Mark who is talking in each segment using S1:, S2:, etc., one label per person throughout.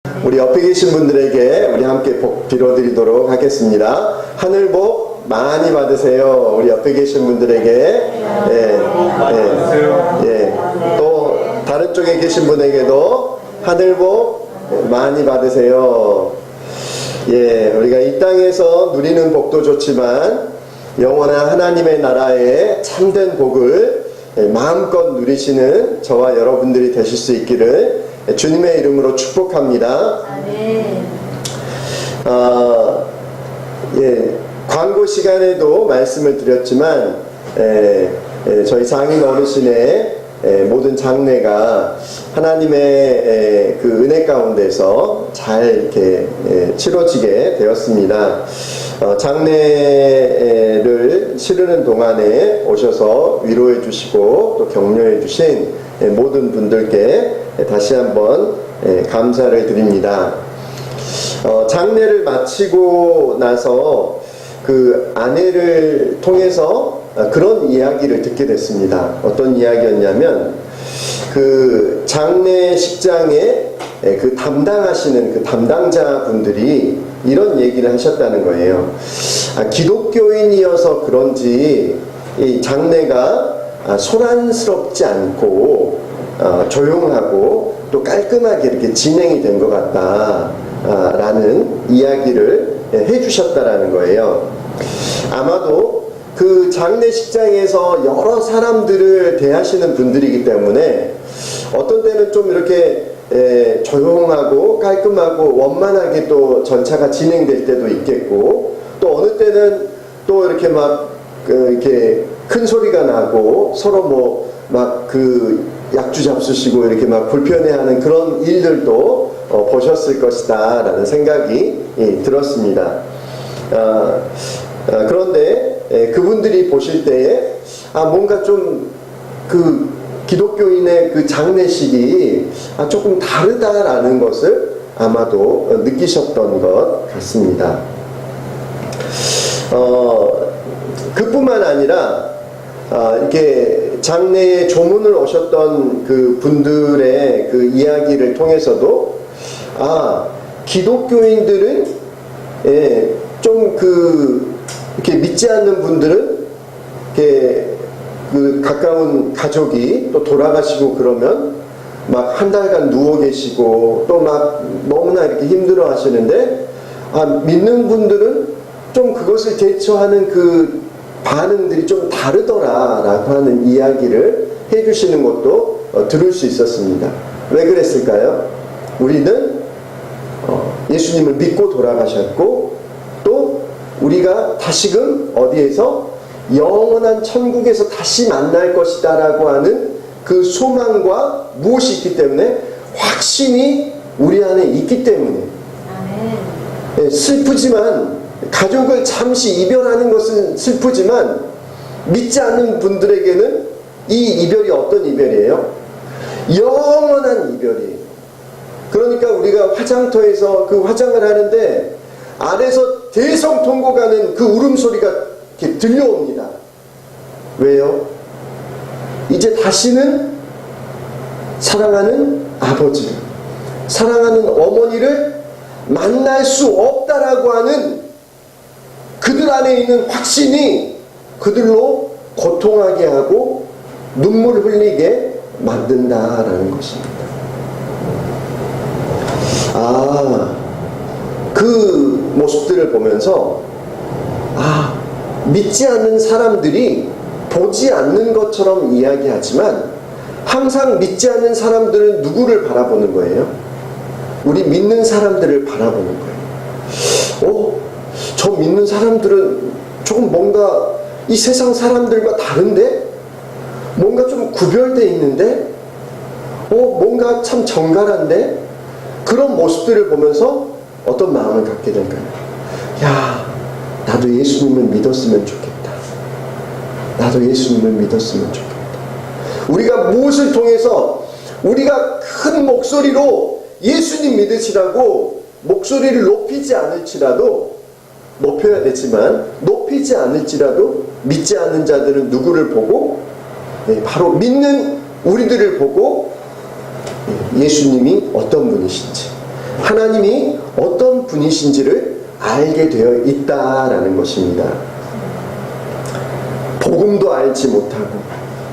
S1: 우리 옆에 계신 분들에게 우리 함께 복 빌어드리도록 하겠습니다. 하늘 복 많이 받으세요. 우리 옆에 계신 분들에게 또 다른 쪽에 계신 분에게도 하늘 복 많이 받으세요. 우리가 이 땅에서 누리는 복도 좋지만 영원한 하나님의 나라의 참된 복을 마음껏 누리시는 저와 여러분들이 되실 수 있기를 주님의 이름으로 축복합니다. 광고 시간에도 말씀을 드렸지만 저희 장인 어르신의 모든 장례가 하나님의 그 은혜 가운데서 잘 이렇게 치러지게 되었습니다. 장례를 치르는 동안에 오셔서 위로해 주시고 또 격려해 주신 모든 분들께 다시 한번 감사를 드립니다. 장례를 마치고 나서 그 아내를 통해서 그런 이야기를 듣게 됐습니다. 어떤 이야기였냐면 그 장례식장에 그 담당하시는 그 담당자 분들이 이런 얘기를 하셨다는 거예요. 기독교인이어서 그런지 이 장례가 소란스럽지 않고 조용하고 또 깔끔하게 이렇게 진행이 된 것 같다 라는 이야기를 해주셨다라는 거예요. 아마도 그 장례식장에서 여러 사람들을 대하시는 분들이기 때문에 어떤 때는 좀 이렇게 조용하고 깔끔하고 원만하게 또 전차가 진행될 때도 있겠고, 또 어느 때는 또 이렇게 막 이렇게 큰 소리가 나고 서로 막 그 약주 잡수시고 이렇게 막 불편해하는 그런 일들도 보셨을 것이다 라는 생각이 들었습니다. 그런데 그분들이 보실 때에 뭔가 좀 그 기독교인의 그 장례식이 조금 다르다라는 것을 아마도 느끼셨던 것 같습니다. 그뿐만 아니라 이렇게 장례에 조문을 오셨던 그 분들의 그 이야기를 통해서도 기독교인들은 좀 이렇게 믿지 않는 분들은 이렇게 그 가까운 가족이 또 돌아가시고 그러면 막 한 달간 누워 계시고 또 막 너무나 이렇게 힘들어 하시는데 믿는 분들은 좀 그것을 대처하는 그 반응들이 좀 다르더라라고 하는 이야기를 해주시는 것도 들을 수 있었습니다. 왜 그랬을까요? 우리는 예수님을 믿고 돌아가셨고 또 우리가 다시금 어디에서 영원한 천국에서 다시 만날 것이다 라고 하는 그 소망과 무엇이 있기 때문에 확신이 우리 안에 있기 때문에 슬프지만 가족을 잠시 이별하는 것은 슬프지만 믿지 않는 분들에게는 이 이별이 어떤 이별이에요? 영원한 이별이에요. 그러니까 우리가 화장터에서 그 화장을 하는데 아래서 대성통곡 하는 그 울음소리가 이렇게 들려옵니다. 왜요? 이제 다시는 사랑하는 아버지를, 사랑하는 어머니를 만날 수 없다라고 하는 그들 안에 있는 확신이 그들로 고통하게 하고 눈물 흘리게 만든다라는 것입니다. 그 모습들을 보면서 믿지 않는 사람들이 보지 않는 것처럼 이야기하지만 항상 믿지 않는 사람들은 누구를 바라보는 거예요? 우리 믿는 사람들을 바라보는 거예요. 저 믿는 사람들은 조금 뭔가 이 세상 사람들과 다른데? 뭔가 좀 구별되어 있는데? 뭔가 참 정갈한데? 그런 모습들을 보면서 어떤 마음을 갖게 될까요? 나도 예수님을 믿었으면 좋겠다. 나도 예수님을 믿었으면 좋겠다. 우리가 무엇을 통해서 우리가 큰 목소리로 예수님 믿으시라고 목소리를 높이지 않을지라도, 높여야 되지만 높이지 않을지라도 믿지 않는 자들은 누구를 보고? 바로 믿는 우리들을 보고 예수님이 어떤 분이신지, 하나님이 어떤 분이신지를 알게 되어 있다라는 것입니다. 복음도 알지 못하고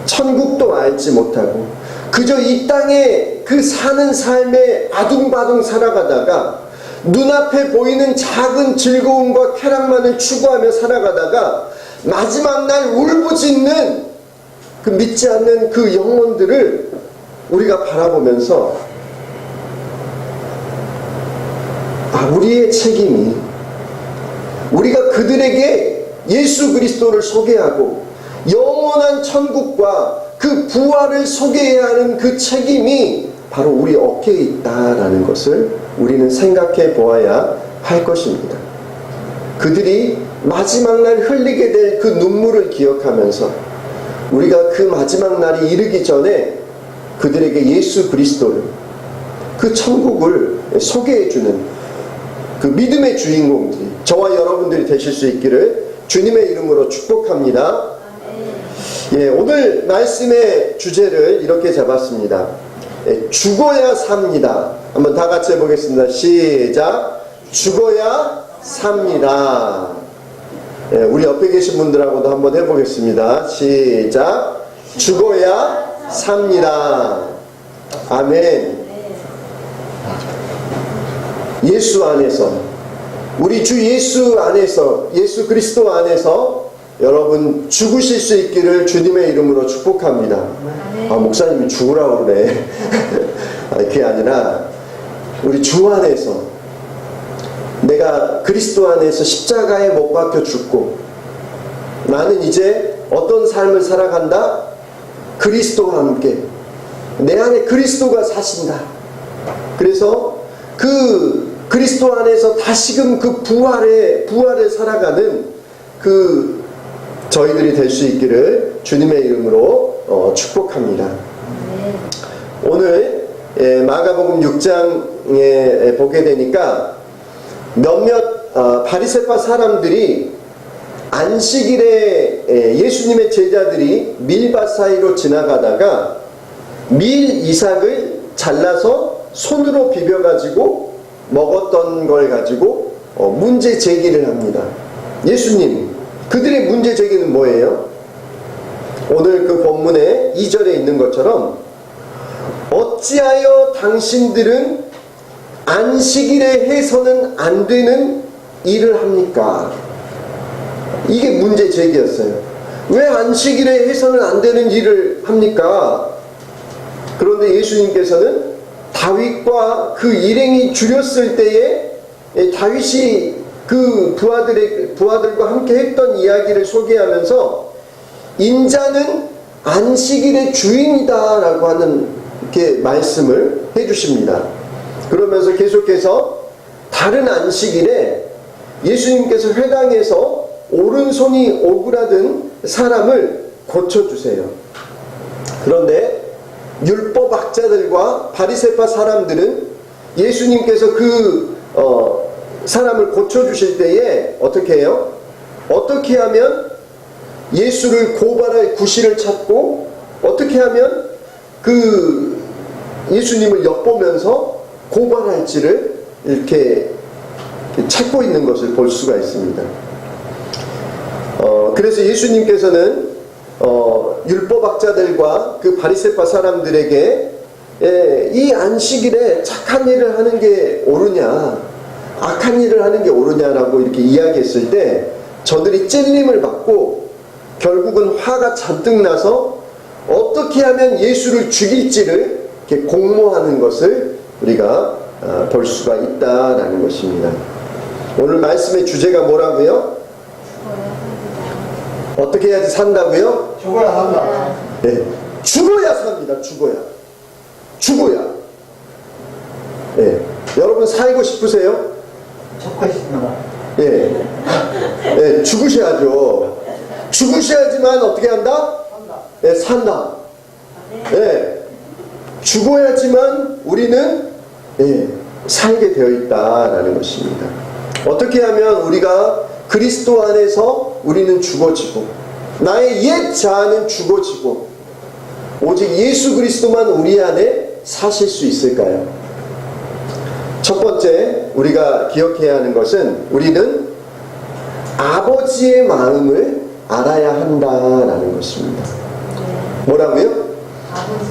S1: 천국도 알지 못하고 그저 이 땅에 그 사는 삶에 아둥바둥 살아가다가 눈앞에 보이는 작은 즐거움과 쾌락만을 추구하며 살아가다가 마지막 날 울부짖는 그 믿지 않는 그 영혼들을 우리가 바라보면서 우리의 책임이 우리가 그들에게 예수 그리스도를 소개하고 영원한 천국과 그 부활을 소개해야 하는 그 책임이 바로 우리 어깨에 있다라는 것을 우리는 생각해 보아야 할 것입니다. 그들이 마지막 날 흘리게 될 그 눈물을 기억하면서 우리가 그 마지막 날이 이르기 전에 그들에게 예수 그리스도를, 그 천국을 소개해주는 그 믿음의 주인공들이 저와 여러분들이 되실 수 있기를 주님의 이름으로 축복합니다. 예, 오늘 말씀의 주제를 이렇게 잡았습니다. 죽어야 삽니다. 한번 다 같이 해보겠습니다. 시작. 죽어야 삽니다. 예, 우리 옆에 계신 분들하고도 한번 해보겠습니다. 시작. 죽어야 삽니다. 아멘. 예수 안에서, 우리 주 예수 안에서, 예수 그리스도 안에서 여러분 죽으실 수 있기를 주님의 이름으로 축복합니다. 목사님이 죽으라고 그러네. 그게 아니라 우리 주 안에서, 내가 그리스도 안에서 십자가에 못 박혀 죽고 나는 이제 어떤 삶을 살아간다? 그리스도와 함께 내 안에 그리스도가 사신다. 그래서 그 그리스도 안에서 다시금 그 부활을 살아가는 그 저희들이 될 수 있기를 주님의 이름으로 축복합니다. 오늘 마가복음 6장에 보게 되니까 몇몇 바리새파 사람들이 안식일에 예수님의 제자들이 밀밭 사이로 지나가다가 밀 이삭을 잘라서 손으로 비벼가지고 먹었던 걸 가지고 문제 제기를 합니다. 예수님, 그들의 문제 제기는 뭐예요? 오늘 그 본문에 2절에 있는 것처럼 어찌하여 당신들은 안식일에 해서는 안 되는 일을 합니까? 이게 문제 제기였어요. 왜 안식일에 해서는 안 되는 일을 합니까? 그런데 예수님께서는 다윗과 그 일행이 줄였을 때에 다윗이 그 부하들과 함께 했던 이야기를 소개하면서 인자는 안식일의 주인이다 라고 하는 이렇게 말씀을 해주십니다. 그러면서 계속해서 다른 안식일에 예수님께서 회당에서 오른손이 오그라든 사람을 고쳐주세요. 그런데 율법학자들과 바리새파 사람들은 예수님께서 그 사람을 고쳐주실 때에 어떻게 해요? 어떻게 하면 예수를 고발할 구실을 찾고 어떻게 하면 그 예수님을 엿보면서 고발할지를 이렇게 찾고 있는 것을 볼 수가 있습니다. 그래서 예수님께서는 율법학자들과 그 바리새파 사람들에게 이 안식일에 착한 일을 하는 게 옳으냐 악한 일을 하는 게 옳으냐라고 이렇게 이야기했을 때 저들이 찔림을 받고 결국은 화가 잔뜩 나서 어떻게 하면 예수를 죽일지를 이렇게 공모하는 것을 우리가 볼 수가 있다라는 것입니다. 오늘 말씀의 주제가 뭐라고요? 어떻게 해야지 산다고요?
S2: 죽어야 산다.
S1: 네, 죽어야 삽니다. 죽어야. 네, 여러분 살고 싶으세요?
S2: 죽고 싶습니다.
S1: 예, 네, 죽으셔야죠. 죽으셔야지만 어떻게 한다?
S2: 산다.
S1: 네, 산다. 네, 죽어야지만 우리는 살게 되어 있다라는 것입니다. 어떻게 하면 우리가 그리스도 안에서 우리는 죽어지고 나의 옛 자아는 죽어지고 오직 예수 그리스도만 우리 안에 사실 수 있을까요? 첫 번째 우리가 기억해야 하는 것은 우리는 아버지의 마음을 알아야 한다라는 것입니다. 뭐라고요?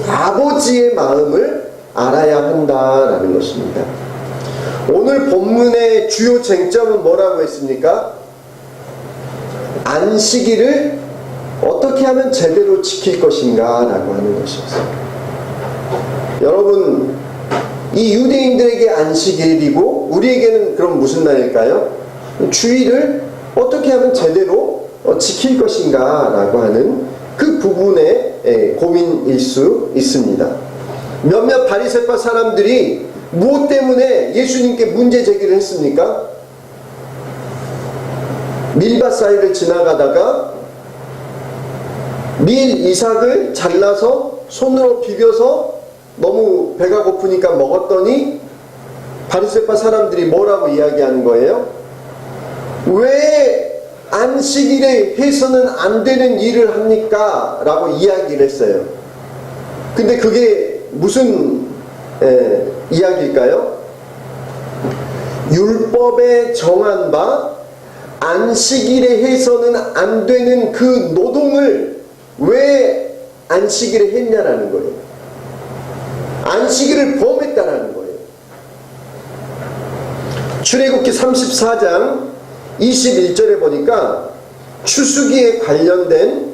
S1: 아버지의 마음을 알아야 한다라는 것입니다. 오늘 본문의 주요 쟁점은 뭐라고 했습니까? 안식일을 어떻게 하면 제대로 지킬 것인가 라고 하는 것이었어요. 여러분, 이 유대인들에게 안식일이고 우리에게는 그럼 무슨 날일까요? 주일을 어떻게 하면 제대로 지킬 것인가 라고 하는 그 부분의 고민일 수 있습니다. 몇몇 바리새파 사람들이 무엇 때문에 예수님께 문제 제기를 했습니까? 밀밭 사이를 지나가다가 밀 이삭을 잘라서 손으로 비벼서 너무 배가 고프니까 먹었더니 바리새파 사람들이 뭐라고 이야기하는 거예요? 왜 안식일에 해서는 안 되는 일을 합니까? 라고 이야기를 했어요. 근데 그게 무슨 이야기일까요? 율법에 정한 바 안식일에 해서는 안 되는 그 노동을 왜 안식일에 했냐라는 거예요. 안식일을 범했다라는 거예요. 출애굽기 34장 21절에 보니까 추수기에 관련된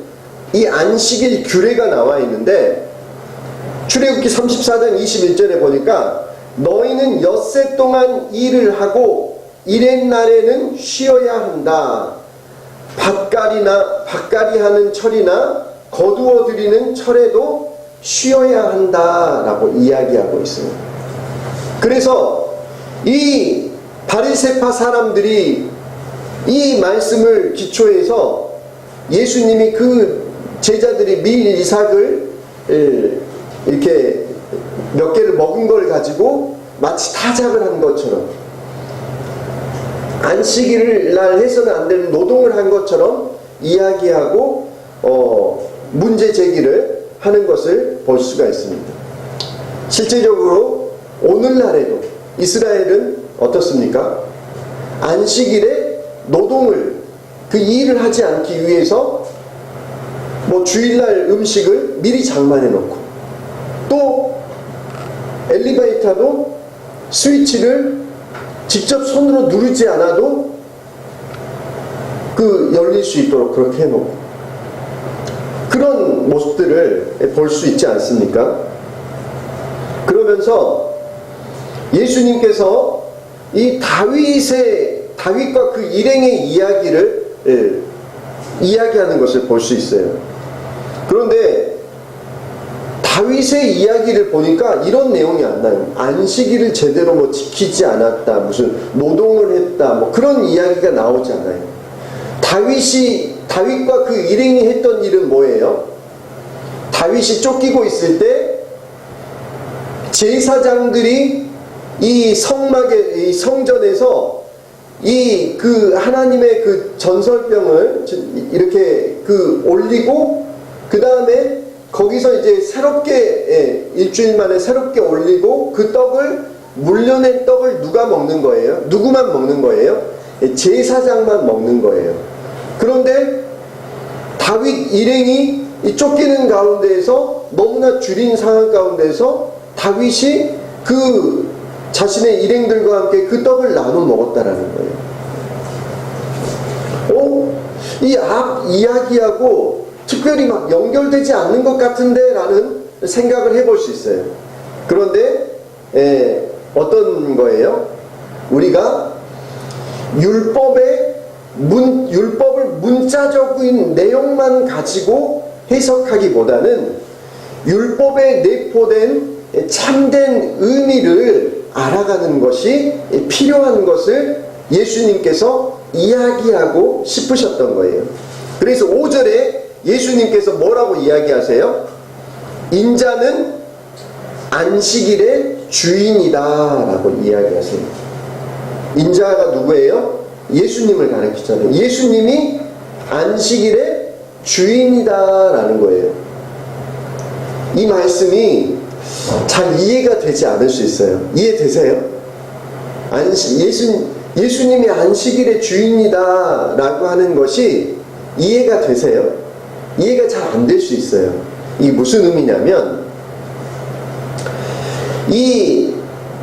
S1: 이 안식일 규례가 나와 있는데, 출애굽기 34장 21절에 보니까 너희는 엿새 동안 일을 하고 이렛날에는 쉬어야 한다. 밭갈이 하는 철이나 거두어 들이는 철에도 쉬어야 한다라고 이야기하고 있습니다. 그래서 이 바리새파 사람들이 이 말씀을 기초해서 예수님이 그 제자들이 밀 이삭을 이렇게 몇 개를 먹은 걸 가지고 마치 타작을 한 것처럼, 안식일 날 해서는 안 되는 노동을 한 것처럼 이야기하고 문제 제기를 하는 것을 볼 수가 있습니다. 실제적으로 오늘날에도 이스라엘은 어떻습니까? 안식일에 노동을, 그 일을 하지 않기 위해서 뭐 주일날 음식을 미리 장만해 놓고, 또 엘리베이터도 스위치를 직접 손으로 누르지 않아도 그 열릴 수 있도록 그렇게 해놓고, 그런 모습들을 볼 수 있지 않습니까? 그러면서 예수님께서 이 다윗과 그 일행의 이야기를 이야기하는 것을 볼 수 있어요. 그런데 다윗의 이야기를 보니까 이런 내용이 안 나요. 안식일을 제대로 뭐 지키지 않았다, 무슨 노동을 했다, 뭐 그런 이야기가 나오지 않아요. 다윗과 그 일행이 했던 일은 뭐예요? 다윗이 쫓기고 있을 때 제사장들이 이 성전에서 이 그 하나님의 그 전설병을 이렇게 그 올리고, 그 다음에 거기서 이제 새롭게 일주일 만에 새롭게 올리고, 그 떡을, 물려낸 떡을 누가 먹는 거예요? 누구만 먹는 거예요? 제사장만 먹는 거예요. 그런데 다윗 일행이 이 쫓기는 가운데에서, 너무나 줄인 상황 가운데에서 다윗이 그 자신의 일행들과 함께 그 떡을 나눠 먹었다라는 거예요. 이 앞 이야기하고 특별히 막 연결되지 않는 것 같은데 라는 생각을 해볼 수 있어요. 그런데 어떤 거예요? 우리가 율법을 문자적인 내용만 가지고 해석하기보다는 율법에 내포된 참된 의미를 알아가는 것이 필요한 것을 예수님께서 이야기하고 싶으셨던 거예요. 그래서 5절에 예수님께서 뭐라고 이야기하세요? 인자는 안식일의 주인이다 라고 이야기하세요. 인자가 누구예요? 예수님을 가리키잖아요. 예수님이 안식일의 주인이다 라는 거예요. 이 말씀이 잘 이해가 되지 않을 수 있어요. 이해되세요? 예수님이 안식일의 주인이다라고 하는 것이 이해가 되세요? 이해가 잘 안 될 수 있어요. 이게 무슨 의미냐면, 이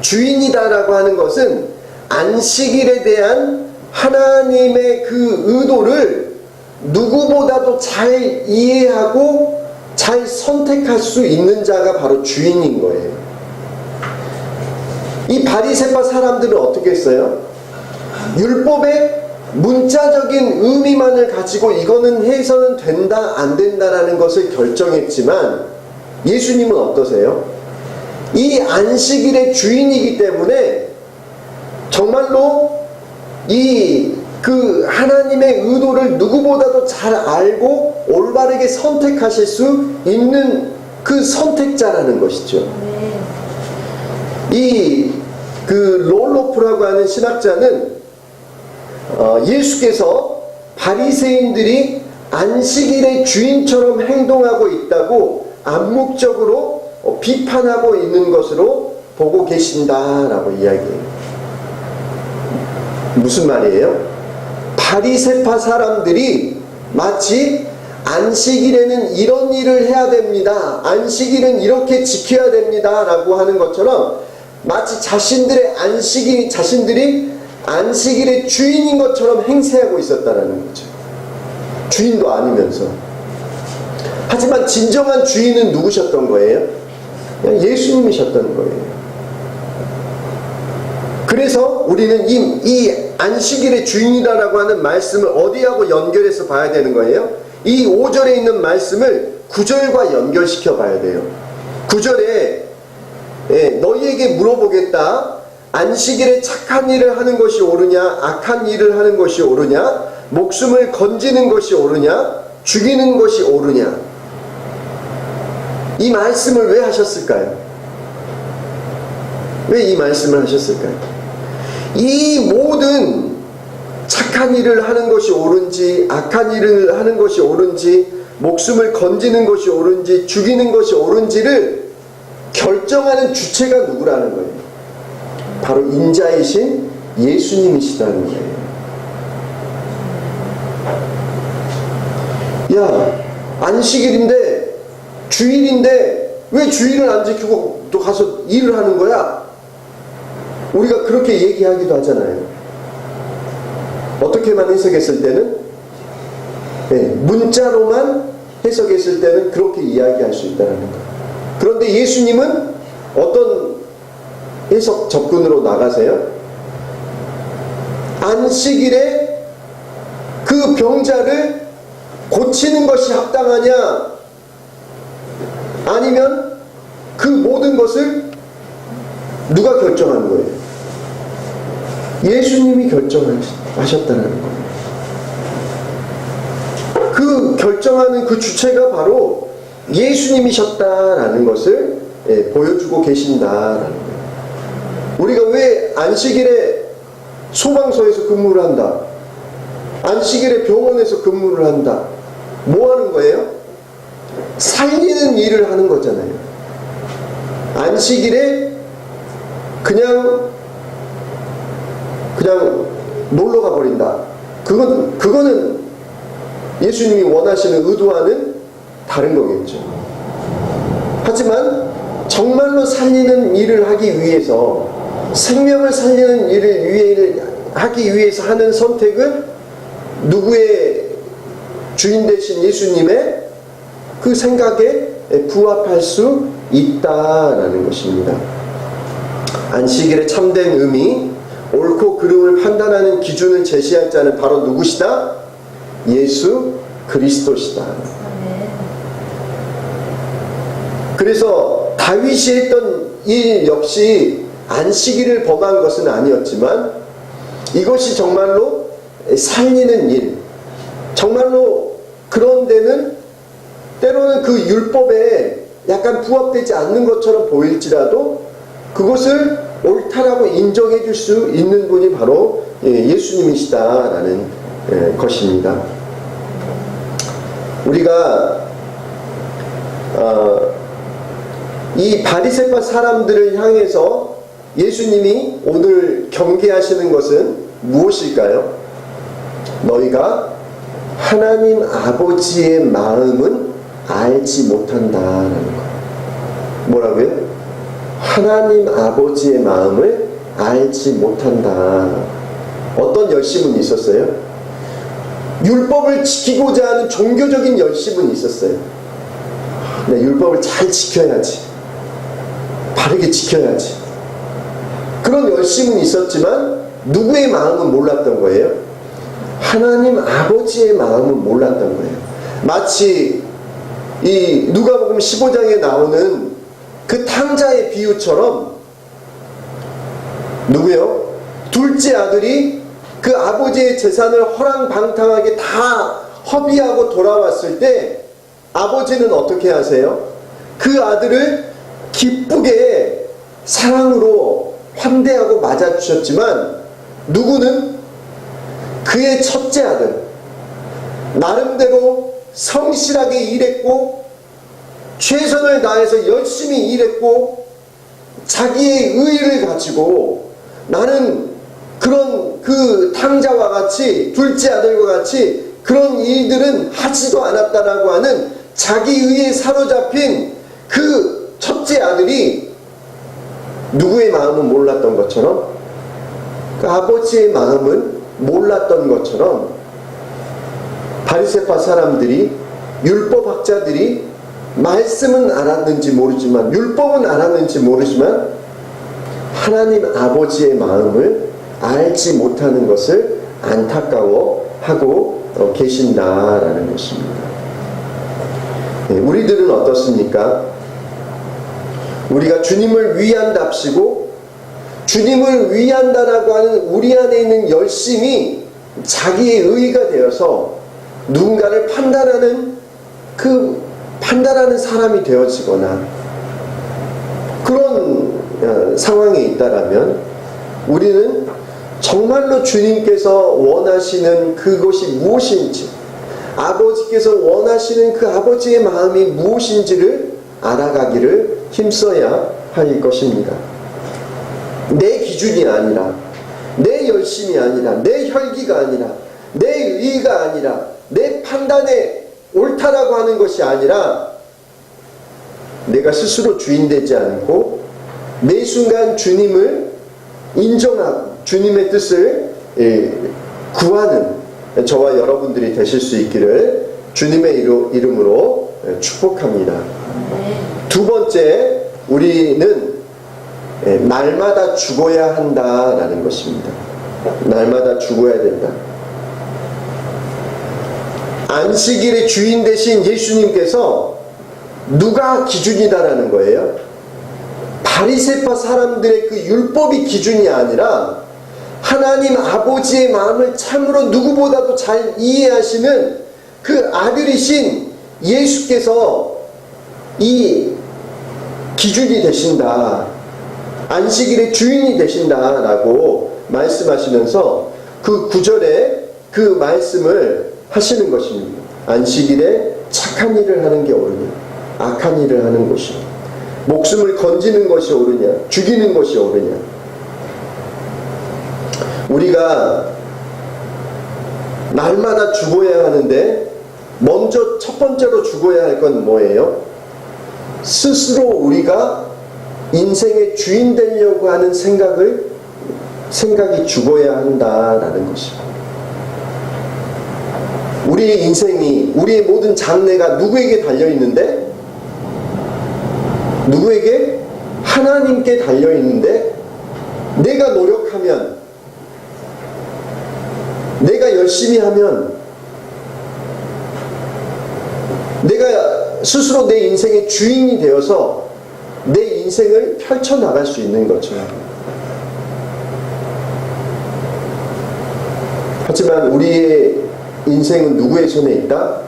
S1: 주인이다라고 하는 것은 안식일에 대한 하나님의 그 의도를 누구보다도 잘 이해하고 잘 선택할 수 있는 자가 바로 주인인 거예요. 이 바리새파 사람들은 어떻게 했어요? 율법의 문자적인 의미만을 가지고 이거는 해서는 된다 안 된다라는 것을 결정했지만, 예수님은 어떠세요? 이 안식일의 주인이기 때문에 정말로 그 하나님의 의도를 누구보다도 잘 알고 올바르게 선택하실 수 있는 그 선택자라는 것이죠. 그 롤로프라고 하는 신학자는 예수께서 바리새인들이 안식일의 주인처럼 행동하고 있다고 암묵적으로 비판하고 있는 것으로 보고 계신다라고 이야기해요. 무슨 말이에요? 바리새파 사람들이 마치 안식일에는 이런 일을 해야 됩니다, 안식일은 이렇게 지켜야 됩니다 라고 하는 것처럼 마치 자신들이 안식일의 주인인 것처럼 행세하고 있었다는 거죠. 주인도 아니면서. 하지만 진정한 주인은 누구셨던 거예요? 그냥 예수님이셨던 거예요. 그래서 우리는 이 안식일의 주인이다라고 하는 말씀을 어디하고 연결해서 봐야 되는 거예요? 이 5절에 있는 말씀을 9절과 연결시켜 봐야 돼요. 9절에 너희에게 물어보겠다. 안식일에 착한 일을 하는 것이 옳으냐, 악한 일을 하는 것이 옳으냐, 목숨을 건지는 것이 옳으냐, 죽이는 것이 옳으냐. 이 말씀을 왜 하셨을까요? 왜 이 말씀을 하셨을까요? 이 모든 착한 일을 하는 것이 옳은지, 악한 일을 하는 것이 옳은지, 목숨을 건지는 것이 옳은지, 죽이는 것이 옳은지를 결정하는 주체가 누구라는 거예요? 바로 인자이신 예수님이시다는 거예요. 야, 안식일인데, 주일인데 왜 주일을 안 지키고 또 가서 일을 하는 거야? 우리가 그렇게 얘기하기도 하잖아요. 어떻게만 해석했을 때는, 문자로만 해석했을 때는 그렇게 이야기할 수 있다는 거예요. 그런데 예수님은 어떤 해석 접근으로 나가세요? 안식일에 그 병자를 고치는 것이 합당하냐, 아니면 그 모든 것을 누가 결정하는 거예요? 예수님이 결정하셨다는 거예요. 그 결정하는 그 주체가 바로 예수님이셨다라는 것을 보여주고 계신다라는 거예요. 우리가 왜 안식일에 소방서에서 근무를 한다, 안식일에 병원에서 근무를 한다, 뭐 하는 거예요? 살리는 일을 하는 거잖아요. 안식일에 그냥 놀러 가버린다, 그거는 예수님이 원하시는 의도와는 다른 거겠죠. 하지만 정말로 살리는 일을 하기 위해서, 생명을 살리는 일을 하기 위해서 하는 선택은 누구의 주인 되신 예수님의 그 생각에 부합할 수 있다라는 것입니다. 안식일의 참된 의미, 옳고 그름을 판단하는 기준을 제시할 자는 바로 누구시다? 예수 그리스도시다. 그래서 다윗이 했던 일 역시 안식일을 범한 것은 아니었지만, 이것이 정말로 살리는 일, 정말로 그런 데는 때로는 그 율법에 약간 부합되지 않는 것처럼 보일지라도 그것을 옳다라고 인정해 줄 수 있는 분이 바로 예수님이시다라는 것입니다. 우리가 이 바리새파 사람들을 향해서 예수님이 오늘 경계하시는 것은 무엇일까요? 너희가 하나님 아버지의 마음은 알지 못한다라는 거예요. 뭐라고요? 하나님 아버지의 마음을 알지 못한다. 어떤 열심은 있었어요? 율법을 지키고자 하는 종교적인 열심은 있었어요. 네, 율법을 잘 지켜야지. 바르게 지켜야지. 그런 열심은 있었지만 누구의 마음은 몰랐던 거예요? 하나님 아버지의 마음은 몰랐던 거예요. 마치 이 누가복음 15장에 나오는 그 탕자의 비유처럼 누구요? 둘째 아들이 그 아버지의 재산을 허랑방탕하게 다 허비하고 돌아왔을 때 아버지는 어떻게 하세요? 그 아들을 기쁘게 사랑으로 환대하고 맞아주셨지만 누구는 그의 첫째 아들 나름대로 성실하게 일했고 최선을 다해서 열심히 일했고 자기의 의의를 가지고 나는 그런 그 탕자와 같이 둘째 아들과 같이 그런 일들은 하지도 않았다라고 하는 자기 의의에 사로잡힌 그 첫째 아들이 누구의 마음은 몰랐던 것처럼 그 아버지의 마음은 몰랐던 것처럼 바리새파 사람들이 율법학자들이 말씀은 알았는지 모르지만 율법은 알았는지 모르지만 하나님 아버지의 마음을 알지 못하는 것을 안타까워하고 계신다라는 것입니다. 우리들은 어떻습니까? 우리가 주님을 위한답시고 주님을 위한다라고 하는 우리 안에 있는 열심이 자기의 의의가 되어서 누군가를 판단하는 사람이 되어지거나 그런 상황에 있다라면 우리는 정말로 주님께서 원하시는 그것이 무엇인지 아버지께서 원하시는 그 아버지의 마음이 무엇인지를 알아가기를 힘써야 할 것입니다. 내 기준이 아니라 내 열심이 아니라 내 혈기가 아니라 내 의의가 아니라 내 판단에 옳다라고 하는 것이 아니라 내가 스스로 주인되지 않고 매 순간 주님을 인정하고 주님의 뜻을 구하는 저와 여러분들이 되실 수 있기를 주님의 이름으로 축복합니다. 두 번째, 우리는 날마다 죽어야 한다라는 것입니다. 날마다 죽어야 된다. 안식일의 주인 되신 예수님께서 누가 기준이다라는 거예요? 바리새파 사람들의 그 율법이 기준이 아니라 하나님 아버지의 마음을 참으로 누구보다도 잘 이해하시는 그 아들이신 예수께서 이 기준이 되신다. 안식일의 주인이 되신다라고 말씀하시면서 그 구절에 그 말씀을 하시는 것입니다. 안식일에 착한 일을 하는 게 옳으냐 악한 일을 하는 것이 목숨을 건지는 것이 옳으냐 죽이는 것이 옳으냐. 우리가 날마다 죽어야 하는데 먼저 첫 번째로 죽어야 할 건 뭐예요? 스스로 우리가 인생의 주인 되려고 하는 생각이 죽어야 한다라는 것입니다. 우리의 인생이 우리의 모든 장래가 누구에게 달려있는데 누구에게? 하나님께 달려있는데 내가 노력하면 내가 열심히 하면 내가 스스로 내 인생의 주인이 되어서 내 인생을 펼쳐나갈 수 있는 거죠. 하지만 우리의 인생은 누구의 손에 있다?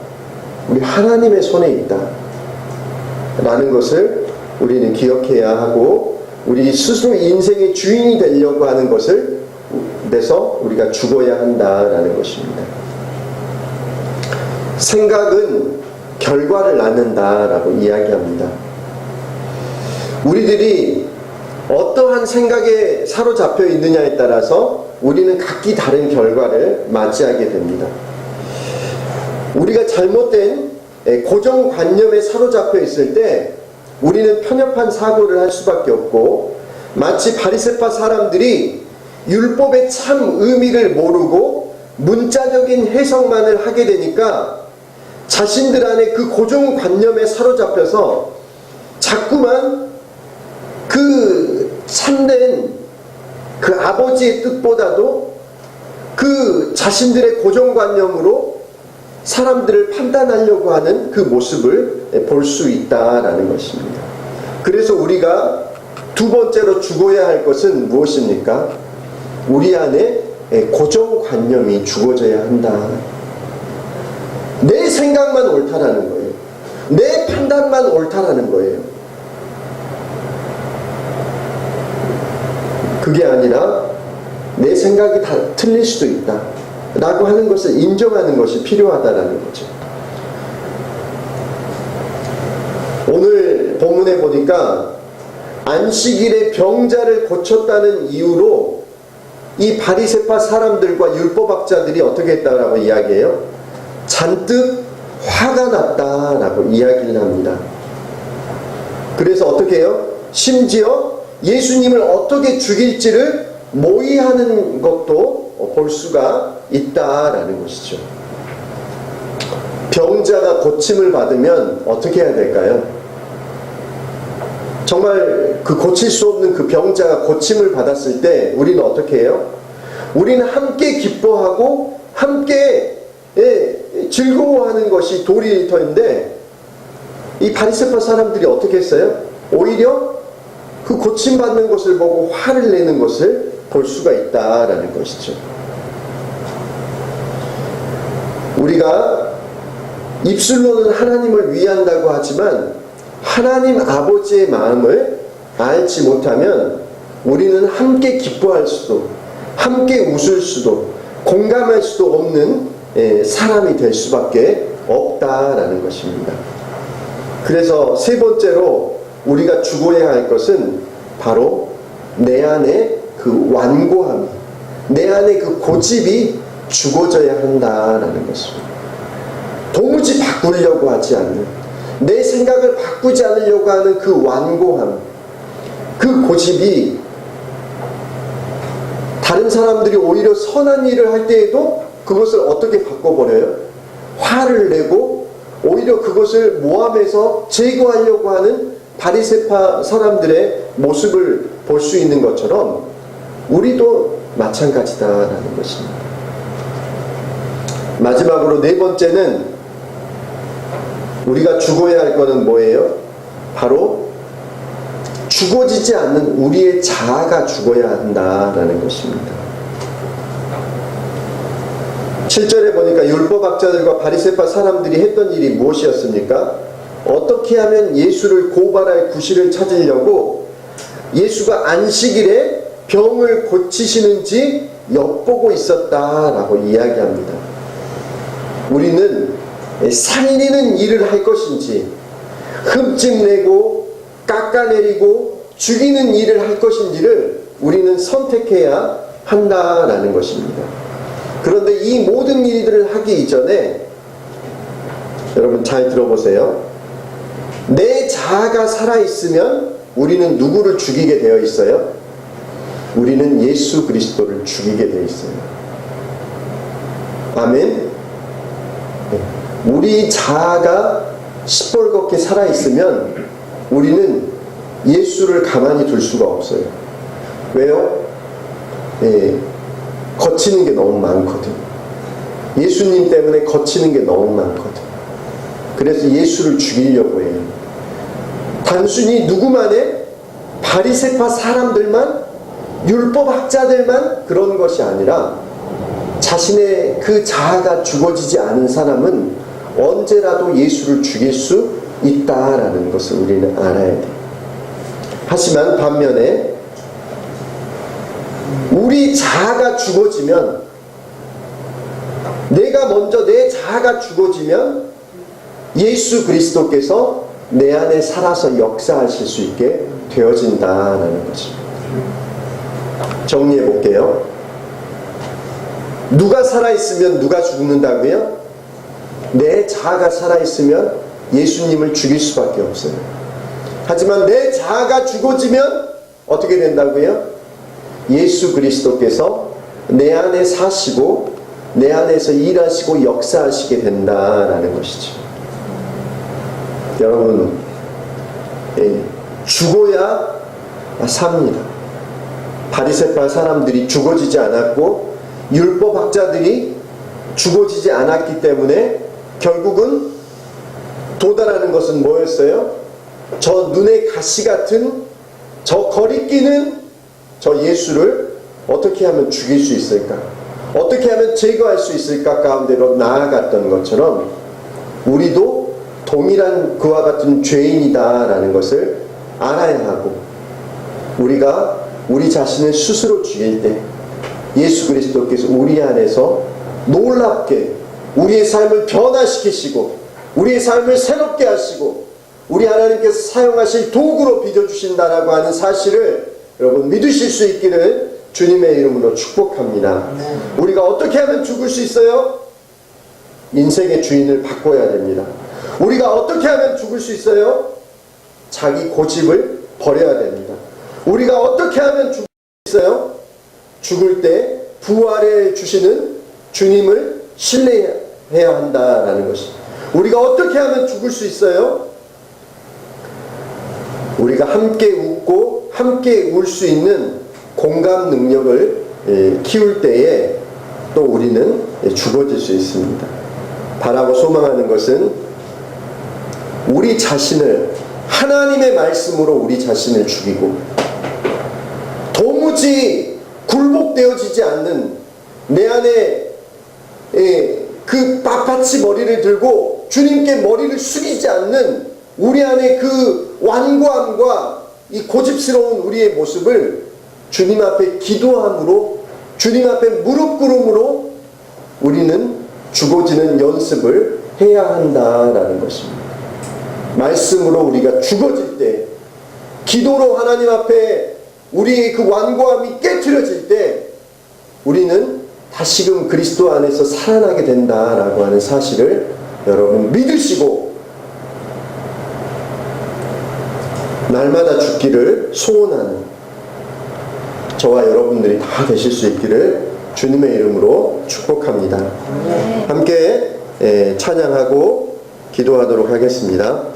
S1: 우리 하나님의 손에 있다 라는 것을 우리는 기억해야 하고 우리 스스로 인생의 주인이 되려고 하는 것을 내서 우리가 죽어야 한다라는 것입니다. 생각은 결과를 낳는다라고 이야기합니다. 우리들이 어떠한 생각에 사로잡혀 있느냐에 따라서 우리는 각기 다른 결과를 맞이하게 됩니다. 우리가 잘못된 고정관념에 사로잡혀 있을 때 우리는 편협한 사고를 할 수밖에 없고, 마치 바리새파 사람들이 율법의 참 의미를 모르고 문자적인 해석만을 하게 되니까 자신들 안에 그 고정관념에 사로잡혀서 자꾸만 그 참된 그 아버지의 뜻보다도 그 자신들의 고정관념으로 사람들을 판단하려고 하는 그 모습을 볼 수 있다라는 것입니다. 그래서 우리가 두 번째로 죽어야 할 것은 무엇입니까? 우리 안에 고정관념이 죽어져야 한다. 내 생각만 옳다라는 거예요. 내 판단만 옳다라는 거예요. 그게 아니라 내 생각이 다 틀릴 수도 있다 라고 하는 것을 인정하는 것이 필요하다라는 거죠. 오늘 본문에 보니까 안식일에 병자를 고쳤다는 이유로 이 바리새파 사람들과 율법학자들이 어떻게 했다라고 이야기해요? 잔뜩 화가 났다라고 이야기를 합니다. 그래서 어떻게 해요? 심지어 예수님을 어떻게 죽일지를 모의하는 것도 볼 수가 있다라는 것이죠. 병자가 고침을 받으면 어떻게 해야 될까요? 정말 그 고칠 수 없는 그 병자가 고침을 받았을 때 우리는 어떻게 해요? 우리는 함께 기뻐하고 함께 즐거워하는 것이 도리터인데, 이 바리새파 사람들이 어떻게 했어요? 오히려 그 고침받는 것을 보고 화를 내는 것을 볼 수가 있다라는 것이죠. 우리가 입술로는 하나님을 위한다고 하지만 하나님 아버지의 마음을 알지 못하면 우리는 함께 기뻐할 수도, 함께 웃을 수도, 공감할 수도 없는 사람이 될 수밖에 없다라는 것입니다. 그래서 세 번째로 우리가 죽어야 할 것은 바로 내 안에 그 완고함, 내 안에 그 고집이 죽어져야 한다라는 것입니다. 도무지 바꾸려고 하지 않는, 내 생각을 바꾸지 않으려고 하는 그 완고함, 그 고집이 다른 사람들이 오히려 선한 일을 할 때에도 그것을 어떻게 바꿔버려요? 화를 내고 오히려 그것을 모함해서 제거하려고 하는 바리새파 사람들의 모습을 볼 수 있는 것처럼 우리도 마찬가지다라는 것입니다. 마지막으로 네 번째는 우리가 죽어야 할 것은 뭐예요? 바로 죽어지지 않는 우리의 자아가 죽어야 한다라는 것입니다. 7절에 보니까 율법학자들과 바리새파 사람들이 했던 일이 무엇이었습니까? 어떻게 하면 예수를 고발할 구실을 찾으려고 예수가 안식일에 병을 고치시는지 엿보고 있었다라고 이야기합니다. 우리는 살리는 일을 할 것인지, 흠집내고 깎아내리고 죽이는 일을 할 것인지를 우리는 선택해야 한다라는 것입니다. 그런데 이 모든 일들을 하기 이전에 여러분 잘 들어보세요. 내 자아가 살아있으면 우리는 누구를 죽이게 되어 있어요? 우리는 예수 그리스도를 죽이게 되어 있어요. 아멘. 우리 자아가 시뻘겋게 살아있으면 우리는 예수를 가만히 둘 수가 없어요. 왜요? 거치는 게 너무 많거든. 예수님 때문에 거치는 게 너무 많거든. 그래서 예수를 죽이려고 해요. 단순히 누구만의 바리새파 사람들만, 율법학자들만 그런 것이 아니라 자신의 그 자아가 죽어지지 않은 사람은 언제라도 예수를 죽일 수 있다라는 것을 우리는 알아야 돼요. 하지만 반면에 우리 자아가 죽어지면, 내가 먼저 내 자아가 죽어지면 예수 그리스도께서 내 안에 살아서 역사하실 수 있게 되어진다라는 거죠. 정리해 볼게요. 누가 살아있으면 누가 죽는다고요? 내 자아가 살아있으면 예수님을 죽일 수밖에 없어요. 하지만 내 자아가 죽어지면 어떻게 된다고요? 예수 그리스도께서 내 안에 사시고 내 안에서 일하시고 역사하시게 된다라는 것이죠. 여러분, 죽어야 삽니다. 바리새파 사람들이 죽어지지 않았고 율법학자들이 죽어지지 않았기 때문에 결국은 도달하는 것은 뭐였어요? 저 눈에 가시 같은 저 거리끼는 저 예수를 어떻게 하면 죽일 수 있을까? 어떻게 하면 제거할 수 있을까 가운데로 나아갔던 것처럼 우리도 동일한 그와 같은 죄인이다라는 것을 알아야 하고, 우리가 우리 자신을 스스로 죽일 때 예수 그리스도께서 우리 안에서 놀랍게 우리의 삶을 변화시키시고 우리의 삶을 새롭게 하시고 우리 하나님께서 사용하실 도구로 빚어주신다라고 하는 사실을 여러분 믿으실 수 있기를 주님의 이름으로 축복합니다. 우리가 어떻게 하면 죽을 수 있어요? 인생의 주인을 바꿔야 됩니다. 우리가 어떻게 하면 죽을 수 있어요? 자기 고집을 버려야 됩니다. 우리가 어떻게 하면 죽을 수 있어요? 죽을 때 부활해 주시는 주님을 신뢰해야 한다라는 것이. 우리가 어떻게 하면 죽을 수 있어요? 우리가 함께 웃고 함께 울 수 있는 공감 능력을 키울 때에 또 우리는 죽어질 수 있습니다. 바라고 소망하는 것은 우리 자신을 하나님의 말씀으로 우리 자신을 죽이고 도무지 굴복되어지지 않는 내 안에 그 빳빳이 머리를 들고 주님께 머리를 숙이지 않는 우리 안에 그 완고함과 이 고집스러운 우리의 모습을 주님 앞에 기도함으로, 주님 앞에 무릎 꿇음으로 우리는 죽어지는 연습을 해야 한다라는 것입니다. 말씀으로 우리가 죽어질 때, 기도로 하나님 앞에 우리의 그 완고함이 깨트려질 때 우리는 다시금 그리스도 안에서 살아나게 된다라고 하는 사실을 여러분 믿으시고 날마다 죽기를 소원하는 저와 여러분들이 다 되실 수 있기를 주님의 이름으로 축복합니다. 함께 찬양하고 기도하도록 하겠습니다.